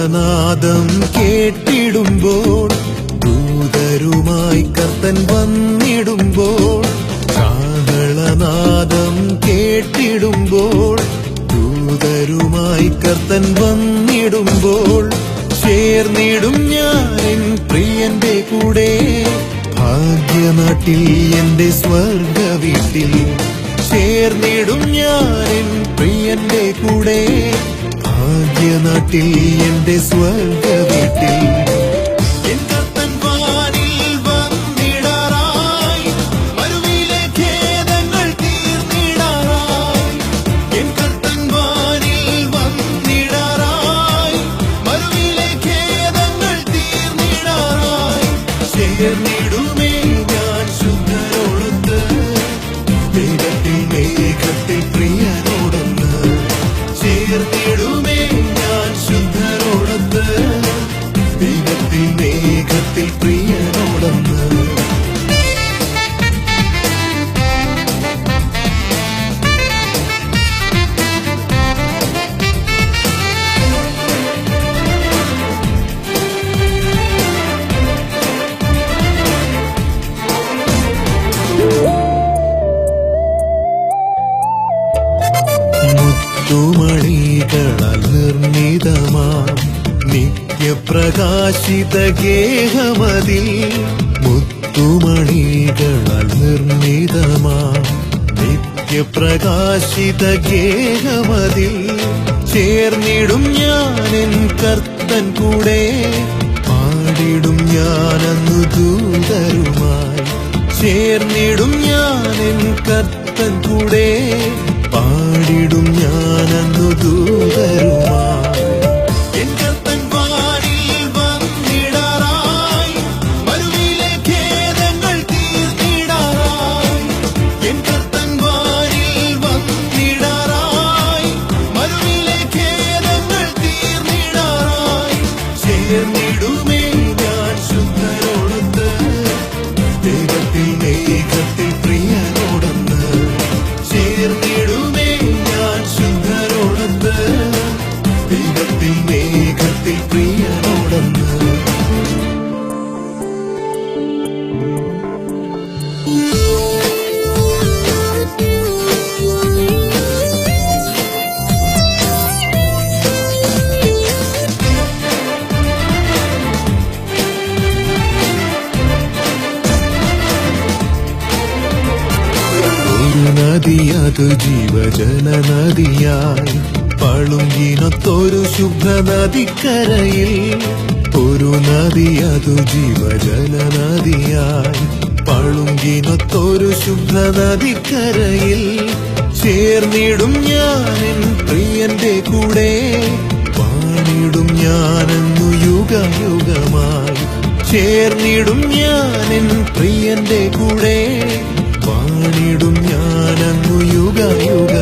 കാഹളനാദം കേട്ടിടുമ്പോൾ ദൂതരുമായി കർത്തൻ വന്നിടുമ്പോൾ കാഹളനാദം കേട്ടിടുമ്പോൾ ദൂതരുമായി കർത്തൻ വന്നിടുമ്പോൾ ചേർന്നിടും ഞാൻ പ്രിയന്റെ കൂടെ ഭാഗ്യനാട്ടിൽ എന്റെ സ്വർഗ വീട്ടിൽ ചേർന്നിടും ഞാൻ പ്രിയന്റെ കൂടെ ഭാഗ്യനാട്ടിൽ എന്റെ സ്വർഗ വീട്ടിൽ ചേർന്നിടുമേ ഞാൻ ശുദ്ധരോടൊത്ത് ദൈവത്തിൽ മേഘത്തിൽ പ്രിയനോടൊന്ന് ചേർന്നിടുമേ ഞാൻ ശുദ്ധരോടൊത്ത് ദൈവത്തിൽ മേഘത്തിൽ പ്രിയനോടൊന്ന് മുത്തുമണികളാൽ നിർമ്മിതമാം നിത്യപ്രകാശിത ഗേഹമതിൽ മുത്തുമണികളാൽ നിർമ്മിതമാം നിത്യപ്രകാശിത ഗേഹമതിൽ ചേർന്നിടും ഞാനെൻ കർത്തൻ കൂടെ പാടിടും ഞാനന്നു ദൂതരുമായി ചേർന്നിടും ഞാനെൻ കർത്തൻ കൂടെ പാടിടും ഞാനന്നു ദൂതരുമായി എൻ കർത്തൻ വാനിൽ വന്നിടാറായി മരുവിലെ ഖേദങ്ങൾ തീർന്നിടാറായി എൻ കർത്തൻ വാനിൽ വന്നിടാറായി മരുവിലെ ഖേദങ്ങൾ തീർന്നിടാറായി ചേർന്നിടുമേ ഞാൻ ശുദ്ധരോടൊത്ത് ദൈവത്തിൽ മേഘത്തിൽ പ്രിയനോടൊന്ന് ചേർന്നിടുമേ ഞാൻ ശുദ്ധരോടൊത്ത് ദൈവത്തിൽ മേഘത്തിൽ പ്രിയനോടൊന്ന് നദിയതു ജീവജല നദിയായി പളുങ്കിനൊത്തൊരു ശുഭ്ര നദിക്കരയിൽ ഒരു നദിയതു ജീവജല നദിയായി പളുങ്കിനൊത്തൊരു ശുഭ്ര നദിക്കരയിൽ ചേർന്നിടും ഞാനെൻ പ്രിയന്റെ കൂടെ പാണിടും ഞാനെന്നു യുഗയുഗമായി ചേർന്നിടും ഞാനെൻ പ്രിയന്റെ കൂടെ പാണിടും ഞാനങ്ങു യുഗയുഗ